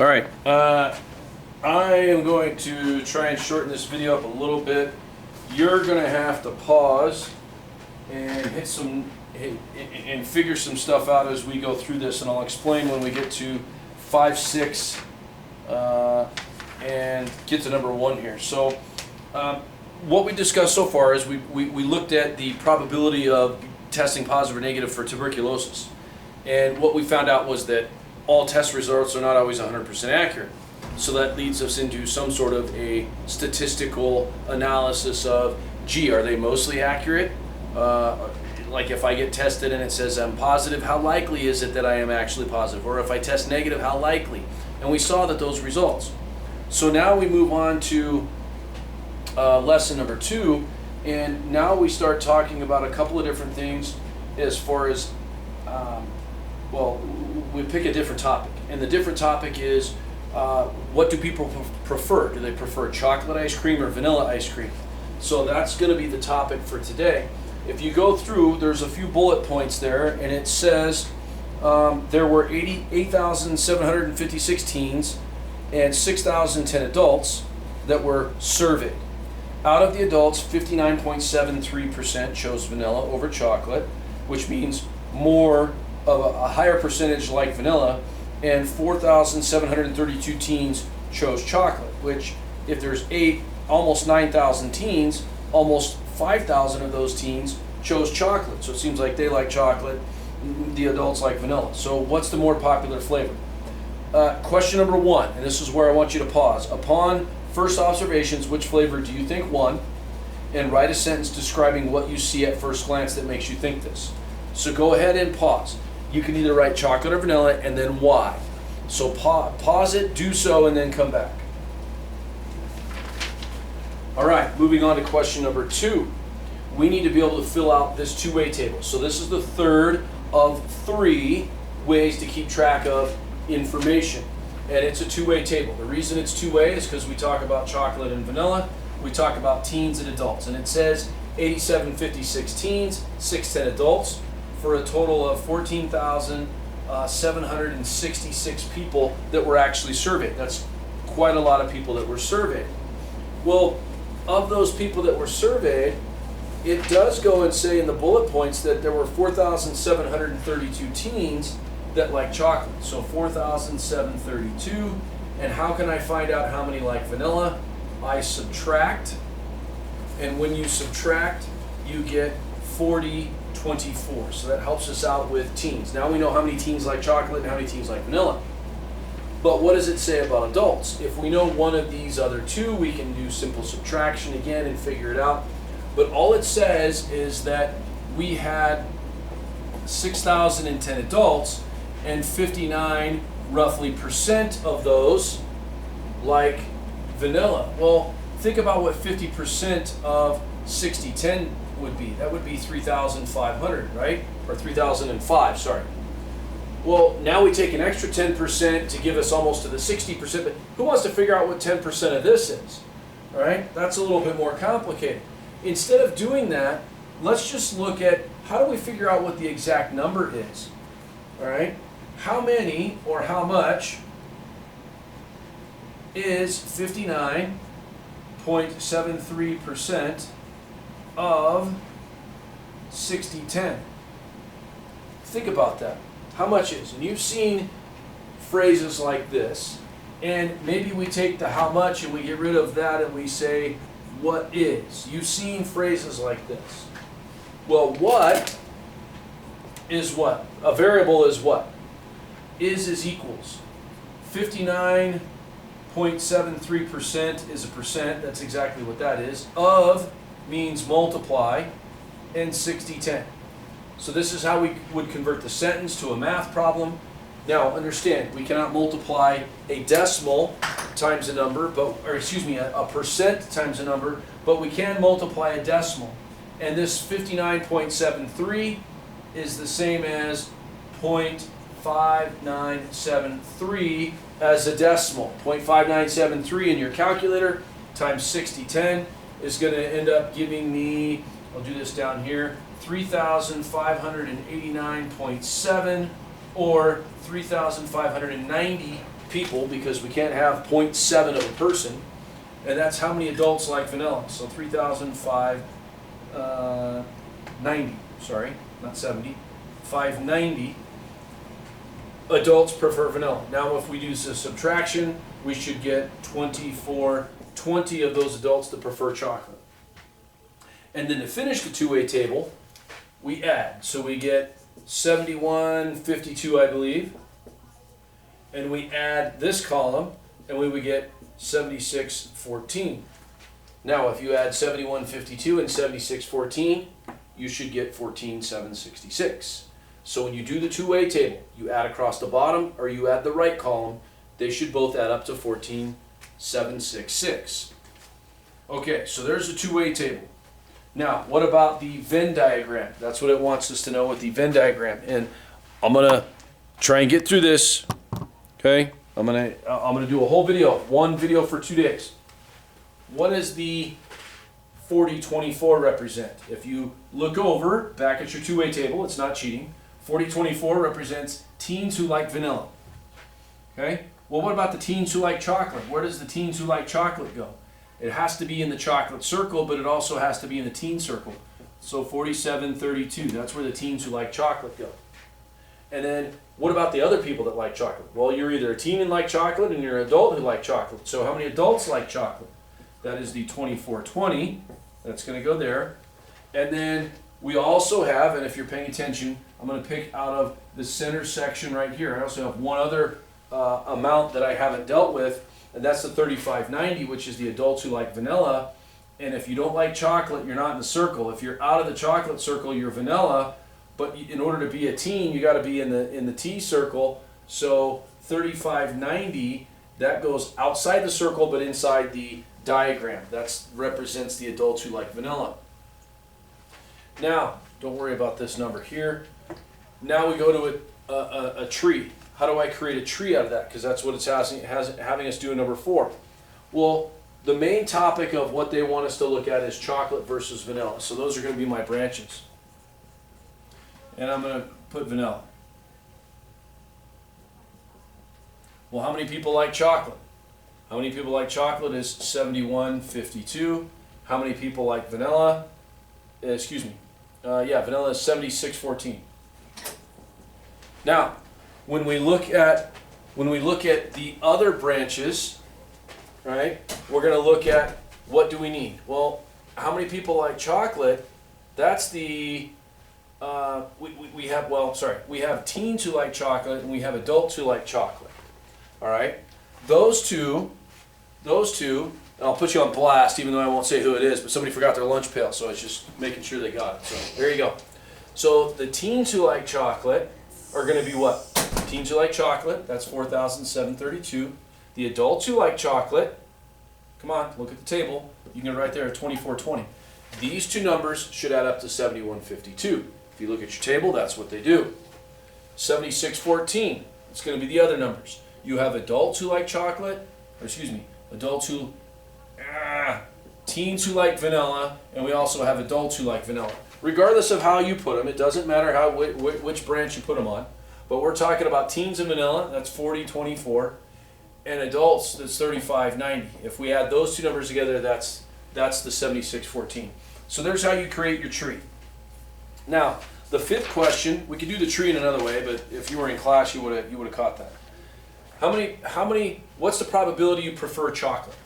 All right, I am going to try and shorten this video up a little bit. You're going to have to pause and and figure some stuff out as we go through this, and I'll explain when we get to 5, 6, and get to number 1 here. So what we discussed so far is we looked at the probability of testing positive or negative for tuberculosis, and what we found out was that all test results are not always 100% accurate. So that leads us into some sort of a statistical analysis of, gee, are they mostly accurate? Like if I get tested and it says I'm positive, how likely is it that I am actually positive? Or if I test negative, how likely? And we saw that those results. So now we move on to lesson number 2, and now we start talking about a couple of different things as far as, well, we pick a different topic. And the different topic is, what do people prefer? Do they prefer chocolate ice cream or vanilla ice cream? So that's going to be the topic for today. If you go through, there's a few bullet points there, and it says there were 8,756 teens and 6,010 adults that were surveyed. Out of the adults, 59.73% chose vanilla over chocolate, which means more of a higher percentage like vanilla, and 4,732 teens chose chocolate, which if there's almost 9,000 teens, almost 5,000 of those teens chose chocolate. So it seems like they like chocolate, the adults like vanilla. So what's the more popular flavor? Question number 1, and this is where I want you to pause. Upon first observations, which flavor do you think won? And write a sentence describing what you see at first glance that makes you think this. So go ahead and pause. You can either write chocolate or vanilla and then why. So pause it, do so, and then come back. All right, moving on to question number 2. We need to be able to fill out this two-way table. So this is the third of 3 ways to keep track of information. And it's a two-way table. The reason it's two-way is because we talk about chocolate and vanilla. We talk about teens and adults. And it says 8,756 teens, 610 adults, for a total of 14,766 people that were actually surveyed. That's quite a lot of people that were surveyed. Well, of those people that were surveyed, it does go and say in the bullet points that there were 4,732 teens that like chocolate. So 4,732. And how can I find out how many like vanilla? I subtract. And when you subtract, you get 40/24. So that helps us out with teens. Now we know how many teens like chocolate and how many teens like vanilla. But what does it say about adults? If we know one of these other two, we can do simple subtraction again and figure it out. But all it says is that we had 6,010 adults, and 59 roughly percent of those like vanilla. Well, think about what 50% of 60/10 would be. That would be 3,500, right? Or 3,005, sorry. Well, now we take an extra 10% to give us almost to the 60%, but who wants to figure out what 10% of this is? All right, that's a little bit more complicated. Instead of doing that, let's just look at how do we figure out what the exact number is? All right, how many or how much is 59.73% of 60/10? Think about that. How much is? And you've seen phrases like this, and maybe we take the how much and we get rid of that and we say what is. You've seen phrases like this. Well, what is what? A variable is what? Is equals. 59.73% is a percent. That's exactly what that is. Of means multiply, and 60/10. So this is how we would convert the sentence to a math problem. Now understand, we cannot multiply a decimal times a number, a percent times a number, but we can multiply a decimal. And this 59.73 is the same as 0.5973 as a decimal. 0.5973 in your calculator times 60/10 is going to end up giving me, I'll do this down here, 3,589.7 or 3,590 people because we can't have 0.7 of a person, and that's how many adults like vanilla. So 3,590, sorry, not 70, 590 adults prefer vanilla. Now if we do the subtraction, we should get 20 of those adults that prefer chocolate. And then to finish the two-way table, we add. So we get 7152, I believe, and we add this column, and we would get 7614. Now if you add 7152 and 7614, you should get 14766. So when you do the two-way table, you add across the bottom or you add the right column, they should both add up to 14766. Okay, so there's the two-way table. Now, what about the Venn diagram? That's what it wants us to know with the Venn diagram. And I'm gonna try and get through this. Okay, I'm gonna do a whole video, one video for 2 days. What does the 4024 represent? If you look over back at your two-way table, it's not cheating. 4024 represents teens who like vanilla. Okay. Well, what about the teens who like chocolate? Where does the teens who like chocolate go? It has to be in the chocolate circle, but it also has to be in the teen circle. So 4732, that's where the teens who like chocolate go. And then what about the other people that like chocolate? Well, you're either a teen and like chocolate and you're an adult who like chocolate. So how many adults like chocolate? That is the 2420. That's going to go there. And then we also have, and if you're paying attention, I'm going to pick out of the center section right here. I also have one other amount that I haven't dealt with, and that's the 3590, which is the adults who like vanilla. And if you don't like chocolate, you're not in the circle. If you're out of the chocolate circle, you're vanilla. But in order to be a teen, you got to be in the T circle. So 3590, that goes outside the circle, but inside the diagram. That represents the adults who like vanilla. Now, don't worry about this number here. Now we go to a tree. How do I create a tree out of that? Because that's what it's having us do in number 4. Well, the main topic of what they want us to look at is chocolate versus vanilla. So those are going to be my branches. And I'm going to put vanilla. Well, how many people like chocolate? How many people like chocolate is 7152. How many people like vanilla? Excuse me. Vanilla is 7614. Now, when we look at the other branches, right? We're going to look at what do we need. Well, how many people like chocolate? That's the we have teens who like chocolate and we have adults who like chocolate. All right, those two, and I'll put you on blast, even though I won't say who it is. But somebody forgot their lunch pail, so it's just making sure they got it. So there you go. So the teens who like chocolate are going to be what? Teens who like chocolate, that's 4,732. The adults who like chocolate, come on, look at the table. You can get right there at 2420. These two numbers should add up to 7152. If you look at your table, that's what they do. 7614, it's going to be the other numbers. You have adults who like chocolate, teens who like vanilla, and we also have adults who like vanilla. Regardless of how you put them, it doesn't matter which branch you put them on. But we're talking about teens and vanilla, that's 4024, and adults, that's 3590. If we add those two numbers together, that's the 7614. So there's how you create your tree. Now, the fifth question, we could do the tree in another way, but if you were in class, you would have caught that. What's the probability you prefer chocolate?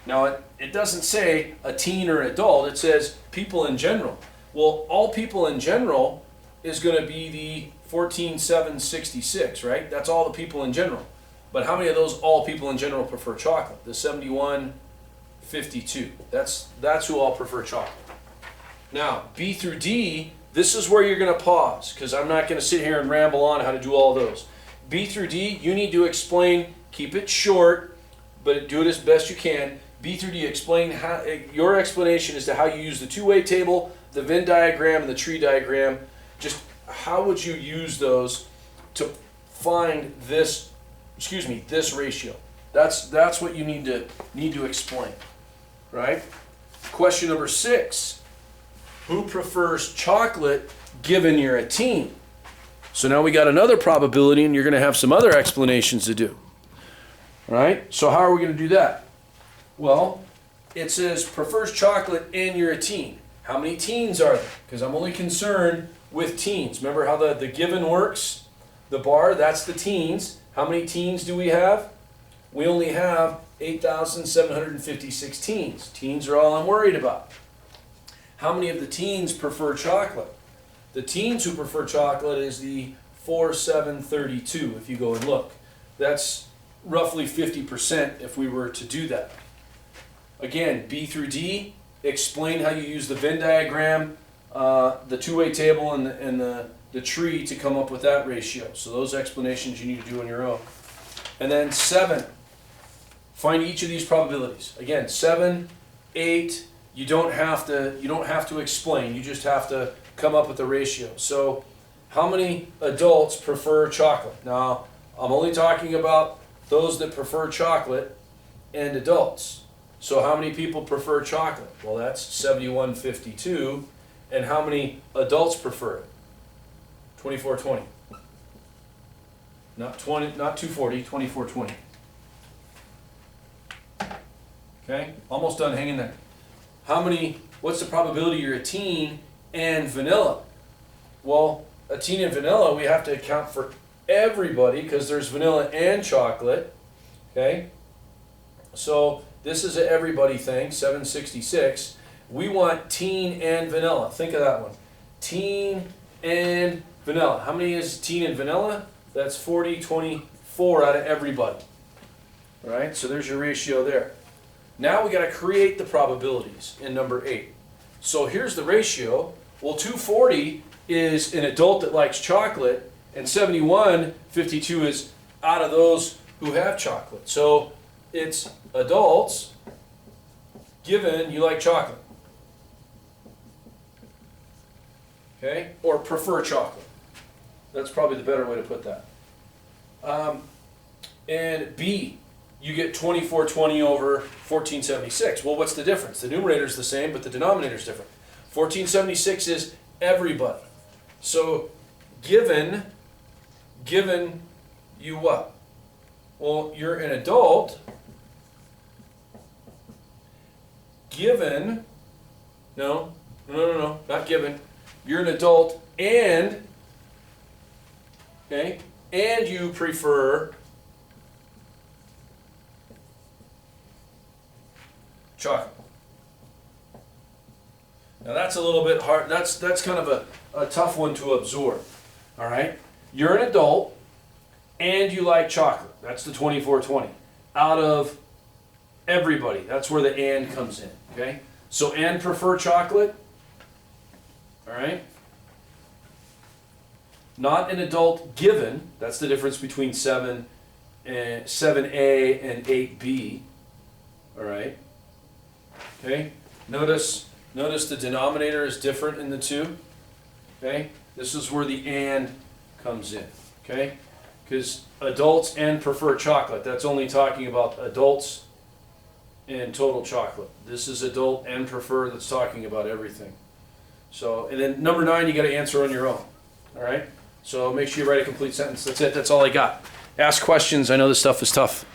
Now, it doesn't say a teen or an adult, it says people in general. Well, all people in general is going to be the 14766, right? That's all the people in general. But how many of those all people in general prefer chocolate? The 7152. That's who all prefer chocolate. Now, B through D, this is where you're going to pause, because I'm not going to sit here and ramble on how to do all those. B through D, you need to explain, keep it short, but do it as best you can. B through D, explain your explanation as to how you use the two-way table, the Venn diagram, and the tree diagram. Just how would you use those to find this ratio? That's what you need to explain, right? Question number 6. Who prefers chocolate given you're a teen? So now we got another probability, and you're going to have some other explanations to do, All right, so how are we going to do that? Well, it says prefers chocolate and you're a teen. How many teens are there? Because I'm only concerned with teens. Remember how the given works? The bar, that's the teens. How many teens do we have? We only have 8,756 teens. Teens are all I'm worried about. How many of the teens prefer chocolate? The teens who prefer chocolate is the 4732 if you go and look. That's roughly 50% if we were to do that. Again, B through D, explain how you use the Venn diagram, the two-way table, and the tree to come up with that ratio. So those explanations you need to do on your own. And then 7, find each of these probabilities. Again, 7, 8, you don't have to explain. You just have to come up with a ratio. So how many adults prefer chocolate? Now, I'm only talking about those that prefer chocolate and adults. So how many people prefer chocolate? Well, that's 7152. And how many adults prefer it? 2420. Not 240, 2420. Okay, almost done, hang in there. What's the probability you're a teen and vanilla? Well, a teen and vanilla, we have to account for everybody because there's vanilla and chocolate. Okay, so this is an everybody thing, 766. We want teen and vanilla. Think of that one. Teen and vanilla. How many is teen and vanilla? That's 40, 24 out of everybody. All right, so there's your ratio there. Now we got to create the probabilities in number 8. So here's the ratio. Well, 240 is an adult that likes chocolate, and 7152 is out of those who have chocolate. So it's adults given you like chocolate. Okay? Or prefer chocolate. That's probably the better way to put that. And B, you get 2420 over 1476. Well, what's the difference? The numerator is the same, but the denominator is different. 1476 is everybody. So given you what? Well, you're an adult given, no, not given. You're an adult and, okay, and you prefer chocolate. Now that's a little bit hard. That's kind of a tough one to absorb. All right? You're an adult and you like chocolate. That's the 2420. Out of everybody. That's where the and comes in. Okay? So and prefer chocolate. All right? Not an adult given. That's the difference between 7A and 8B. All right? Okay? Notice the denominator is different in the two. Okay? This is where the and comes in. Okay? Because adults and prefer chocolate. That's only talking about adults and total chocolate. This is adult and prefer. That's talking about everything. So, and then number 9, you got to answer on your own. All right? So make sure you write a complete sentence. That's it. That's all I got. Ask questions. I know this stuff is tough.